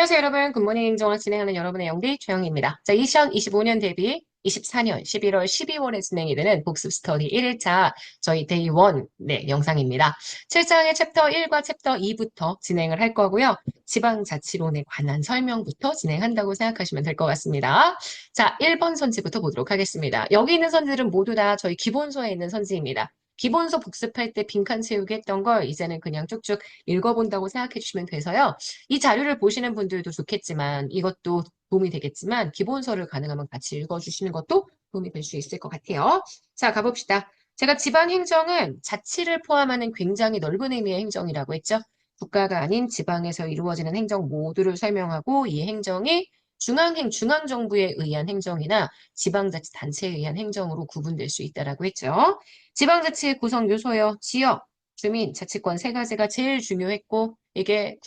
안녕하세요, 여러분. 굿모닝 행정을 진행하는 여러분의 영디 최영입니다. 자, 2025년 대비 24년 11월 12월에 진행이 되는 복습 스터디 1일차 저희 데이 1 네, 영상입니다. 7장의 챕터 1과 챕터 2부터 진행을 할 거고요. 지방자치론에 관한 설명부터 진행한다고 생각하시면 될 것 같습니다. 자, 1번 선지부터 보도록 하겠습니다. 여기 있는 선지들은 모두 다 저희 기본서에 있는 선지입니다. 기본서 복습할 때 빈칸 채우기 했던 걸 이제는 그냥 쭉쭉 읽어본다고 생각해 주시면 돼서요. 이 자료를 보시는 분들도 좋겠지만 이것도 도움이 되겠지만 기본서를 가능하면 같이 읽어주시는 것도 도움이 될 수 있을 것 같아요. 자, 가봅시다. 제가 지방행정은 자치를 포함하는 굉장히 넓은 의미의 행정이라고 했죠. 국가가 아닌 지방에서 이루어지는 행정 모두를 설명하고 이 행정이 중앙정부에 의한 행정이나 지방자치단체에 의한 행정으로 구분될 수 있다라고 했죠. 지방자치의 구성 요소요. 지역, 주민, 자치권 세 가지가 제일 중요했고 이게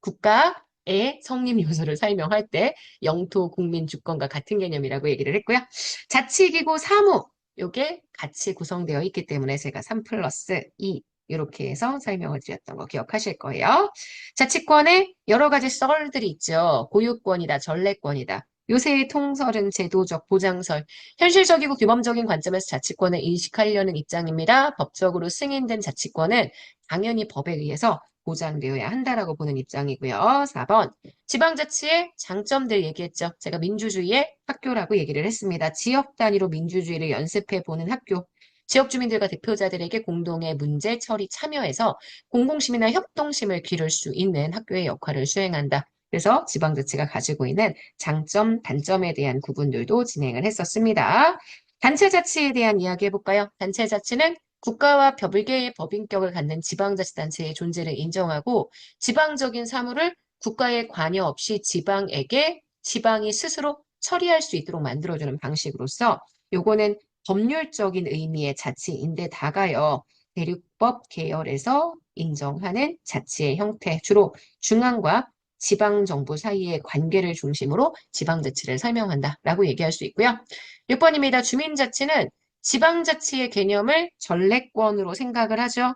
국가의 성립 요소를 설명할 때 영토, 국민, 주권과 같은 개념이라고 얘기를 했고요. 자치기구 사무, 요게 같이 구성되어 있기 때문에 제가 3 플러스 2 이렇게 해서 설명을 드렸던 거 기억하실 거예요. 자치권에 여러 가지 썰들이 있죠. 고유권이다, 전례권이다. 요새의 통설은 제도적, 보장설, 현실적이고 규범적인 관점에서 자치권을 인식하려는 입장입니다. 법적으로 승인된 자치권은 당연히 법에 의해서 보장되어야 한다라고 보는 입장이고요. 4번, 지방자치의 장점들 얘기했죠. 제가 민주주의의 학교라고 얘기를 했습니다. 지역 단위로 민주주의를 연습해보는 학교. 지역 주민들과 대표자들에게 공동의 문제 처리 참여해서 공공심이나 협동심을 기를 수 있는 학교의 역할을 수행한다. 그래서 지방자치가 가지고 있는 장점, 단점에 대한 구분들도 진행을 했었습니다. 단체자치에 대한 이야기 해볼까요? 단체자치는 국가와 별개의 법인격을 갖는 지방자치단체의 존재를 인정하고 지방적인 사무를 국가의 관여 없이 지방이 스스로 처리할 수 있도록 만들어주는 방식으로서 요거는 법률적인 의미의 자치인데다가요. 대륙법 계열에서 인정하는 자치의 형태, 주로 중앙과 지방정부 사이의 관계를 중심으로 지방자치를 설명한다라고 얘기할 수 있고요. 6번입니다. 주민자치는 지방자치의 개념을 전례권으로 생각을 하죠.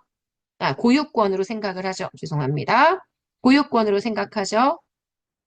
고유권으로 생각을 하죠. 죄송합니다. 고유권으로 생각하죠.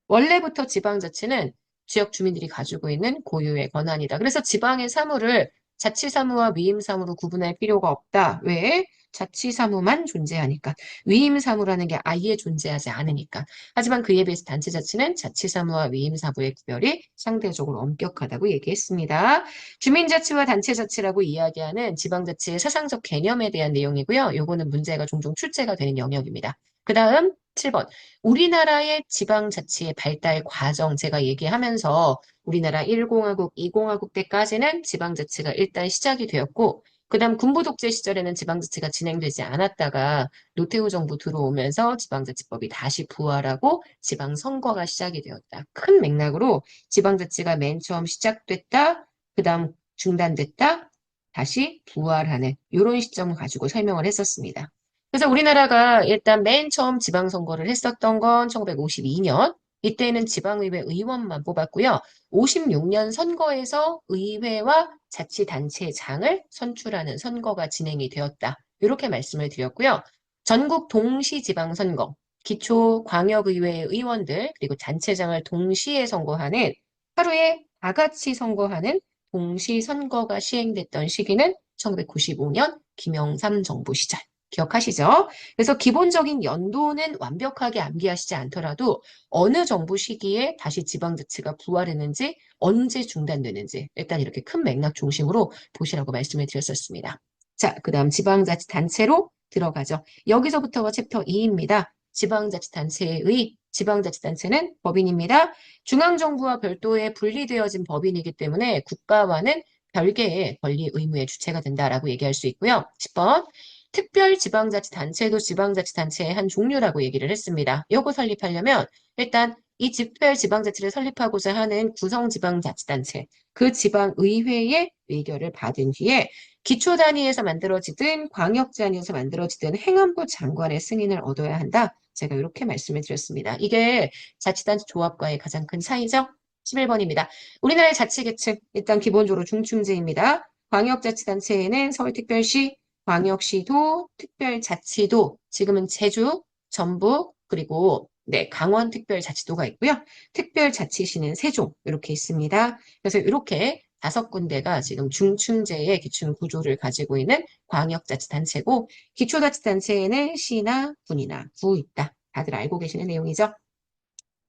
원래부터 지방자치는 지역 주민들이 가지고 있는 고유의 권한이다. 그래서 지방의 사무를 자치사무와 위임사무로 구분할 필요가 없다. 왜? 자치사무만 존재하니까. 위임사무라는 게 아예 존재하지 않으니까. 하지만 그에 비해서 단체자치는 자치사무와 위임사무의 구별이 상대적으로 엄격하다고 얘기했습니다. 주민자치와 단체자치라고 이야기하는 지방자치의 사상적 개념에 대한 내용이고요. 요거는 문제가 종종 출제가 되는 영역입니다. 그 다음 7번. 우리나라의 지방자치의 발달 과정 제가 얘기하면서 우리나라 1공화국, 2공화국 때까지는 지방자치가 일단 시작이 되었고 그 다음 군부독재 시절에는 지방자치가 진행되지 않았다가 노태우 정부 들어오면서 지방자치법이 다시 부활하고 지방선거가 시작이 되었다. 큰 맥락으로 지방자치가 맨 처음 시작됐다, 그 다음 중단됐다, 다시 부활하는 이런 시점을 가지고 설명을 했었습니다. 그래서 우리나라가 일단 맨 처음 지방선거를 했었던 건 1952년. 이때는 지방의회 의원만 뽑았고요. 56년 선거에서 의회와 자치단체장을 선출하는 선거가 진행이 되었다. 이렇게 말씀을 드렸고요. 전국 동시지방선거, 기초광역의회 의원들 그리고 단체장을 동시에 선거하는 하루에 다 같이 선거하는 동시선거가 시행됐던 시기는 1995년 김영삼 정부 시절. 기억하시죠? 그래서 기본적인 연도는 완벽하게 암기하시지 않더라도 어느 정부 시기에 다시 지방자치가 부활했는지 언제 중단되는지 일단 이렇게 큰 맥락 중심으로 보시라고 말씀을 드렸었습니다. 자, 그 다음 지방자치단체로 들어가죠. 여기서부터가 챕터 2입니다. 지방자치단체는 법인입니다. 중앙정부와 별도의 분리되어진 법인이기 때문에 국가와는 별개의 권리 의무의 주체가 된다라고 얘기할 수 있고요. 10번. 특별지방자치단체도 지방자치단체의 한 종류라고 얘기를 했습니다. 요거 설립하려면 일단 이 특별지방자치를 설립하고자 하는 구성지방자치단체, 그 지방의회의 의결을 받은 뒤에 기초단위에서 만들어지든 광역단위에서 만들어지든 행안부 장관의 승인을 얻어야 한다. 제가 이렇게 말씀을 드렸습니다. 이게 자치단체 조합과의 가장 큰 차이죠. 11번입니다. 우리나라의 자치계층, 일단 기본적으로 중충제입니다. 광역자치단체에는 서울특별시, 광역시도, 특별자치도, 지금은 제주, 전북, 그리고 네, 강원특별자치도가 있고요. 특별자치시는 세종 이렇게 있습니다. 그래서 이렇게 5군데가 지금 중층제의 기준 구조를 가지고 있는 광역자치단체고 기초자치단체에는 시나 군이나 구 있다. 다들 알고 계시는 내용이죠.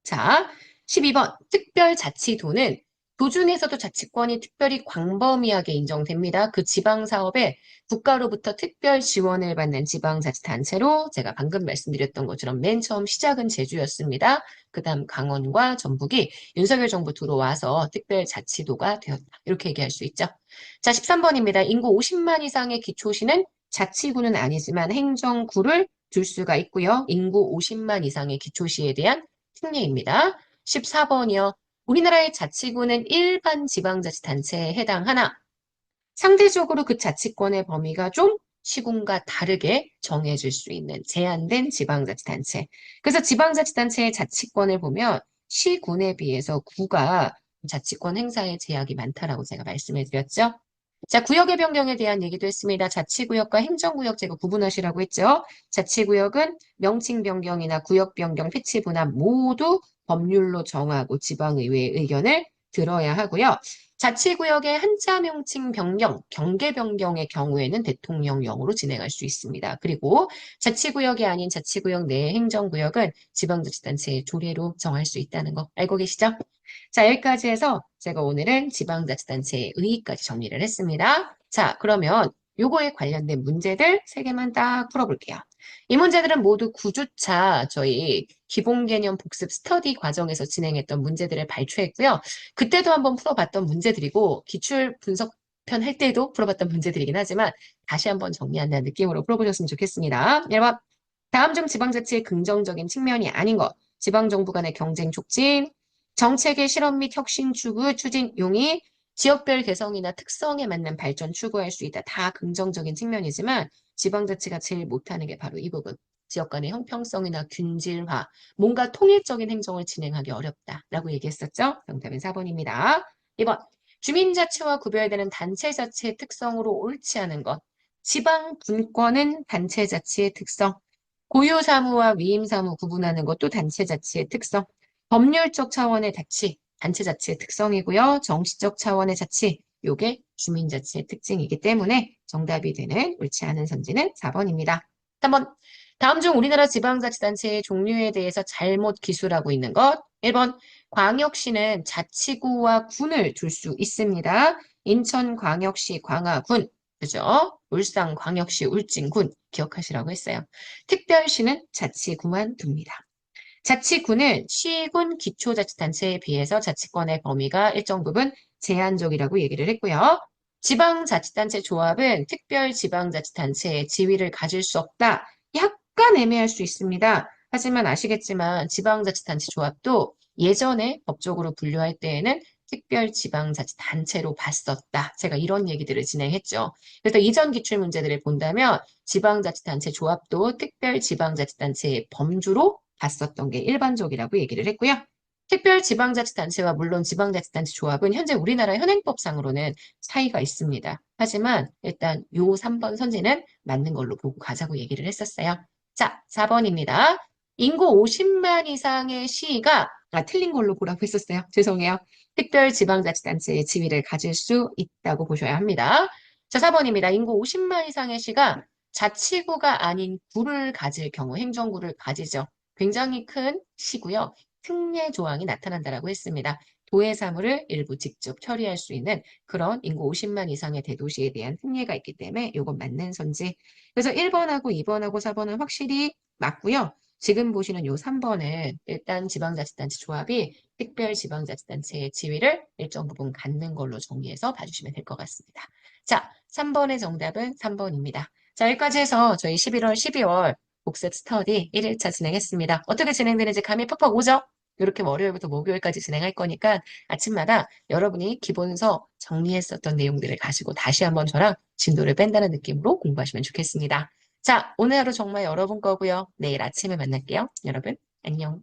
자, 12번 특별자치도는 도중에서도 자치권이 특별히 광범위하게 인정됩니다. 그 지방사업에 국가로부터 특별 지원을 받는 지방자치단체로 제가 방금 말씀드렸던 것처럼 맨 처음 시작은 제주였습니다. 그 다음 강원과 전북이 윤석열 정부 들어와서 특별자치도가 되었다. 이렇게 얘기할 수 있죠. 자, 13번입니다. 인구 50만 이상의 기초시는 자치구는 아니지만 행정구를 둘 수가 있고요. 인구 50만 이상의 기초시에 대한 특례입니다. 14번이요. 우리나라의 자치구는 일반 지방자치단체에 해당하나 상대적으로 그 자치권의 범위가 좀 시군과 다르게 정해질 수 있는 제한된 지방자치단체. 그래서 지방자치단체의 자치권을 보면 시군에 비해서 구가 자치권 행사에 제약이 많다라고 제가 말씀을 드렸죠. 자, 구역의 변경에 대한 얘기도 했습니다. 자치구역과 행정구역 제가 구분하시라고 했죠. 자치구역은 명칭 변경이나 구역 변경, 패치 분할 모두 법률로 정하고 지방의회의 의견을 들어야 하고요. 자치구역의 한자 명칭 변경, 경계 변경의 경우에는 대통령령으로 진행할 수 있습니다. 그리고 자치구역이 아닌 자치구역 내 행정구역은 지방자치단체의 조례로 정할 수 있다는 거 알고 계시죠? 자, 여기까지 해서 제가 오늘은 지방자치단체의 의의까지 정리를 했습니다. 자, 그러면 요거에 관련된 문제들 3개만 딱 풀어볼게요. 이 문제들은 모두 9주차 저희 기본개념 복습 스터디 과정에서 진행했던 문제들을 발췌했고요. 그때도 한번 풀어봤던 문제들이고 기출 분석편 할 때도 풀어봤던 문제들이긴 하지만 다시 한번 정리한다는 느낌으로 풀어보셨으면 좋겠습니다. 1번, 다음 중 지방자치의 긍정적인 측면이 아닌 것. 지방정부 간의 경쟁 촉진, 정책의 실험 및 혁신 추구, 추진 용이 지역별 개성이나 특성에 맞는 발전 추구할 수 있다. 다 긍정적인 측면이지만 지방자치가 제일 못하는 게 바로 이 부분. 지역 간의 형평성이나 균질화, 뭔가 통일적인 행정을 진행하기 어렵다라고 얘기했었죠. 정답은 4번입니다. 2번, 주민자치와 구별되는 단체자치의 특성으로 옳지 않은 것. 지방 분권은 단체자치의 특성. 고유사무와 위임사무 구분하는 것도 단체자치의 특성. 법률적 차원의 자치, 단체자치의 특성이고요. 정치적 차원의 자치, 요게 주민자치의 특징이기 때문에 정답이 되는 옳지 않은 선지는 4번입니다. 3번, 다음 중 우리나라 지방자치단체의 종류에 대해서 잘못 기술하고 있는 것. 1번, 광역시는 자치구와 군을 둘 수 있습니다. 인천광역시 광화군, 그죠? 울산광역시 울진군 기억하시라고 했어요. 특별시는 자치구만 둡니다. 자치구는 시군 기초자치단체에 비해서 자치권의 범위가 일정 부분 제한적이라고 얘기를 했고요. 지방자치단체 조합은 특별지방자치단체의 지위를 가질 수 없다. 약간 애매할 수 있습니다. 하지만 아시겠지만 지방자치단체 조합도 예전에 법적으로 분류할 때에는 특별지방자치단체로 봤었다. 제가 이런 얘기들을 진행했죠. 그래서 이전 기출 문제들을 본다면 지방자치단체 조합도 특별지방자치단체의 범주로 봤었던 게 일반적이라고 얘기를 했고요. 특별지방자치단체와 물론 지방자치단체 조합은 현재 우리나라 현행법상으로는 차이가 있습니다. 하지만 일단 요 3번 선지는 맞는 걸로 보고 가자고 얘기를 했었어요. 자, 4번입니다. 인구 50만 이상의 시가 틀린 걸로 보라고 했었어요. 죄송해요. 특별지방자치단체의 지위를 가질 수 있다고 보셔야 합니다. 자, 4번입니다. 인구 50만 이상의 시가 자치구가 아닌 구를 가질 경우 행정구를 가지죠. 굉장히 큰 시고요. 특례 조항이 나타난다라고 했습니다. 도의 사무를 일부 직접 처리할 수 있는 그런 인구 50만 이상의 대도시에 대한 특례가 있기 때문에 이건 맞는 선지. 그래서 1번하고 2번하고 4번은 확실히 맞고요. 지금 보시는 요 3번은 일단 지방자치단체 조합이 특별지방자치단체의 지위를 일정 부분 갖는 걸로 정리해서 봐주시면 될 것 같습니다. 자, 3번의 정답은 3번입니다. 자, 여기까지 해서 저희 11월, 12월 복습 스터디 1일차 진행했습니다. 어떻게 진행되는지 감이 팍팍 오죠? 이렇게 월요일부터 목요일까지 진행할 거니까 아침마다 여러분이 기본서 정리했었던 내용들을 가지고 다시 한번 저랑 진도를 뺀다는 느낌으로 공부하시면 좋겠습니다. 자, 오늘 하루 정말 여러분 거고요. 내일 아침에 만날게요. 여러분, 안녕.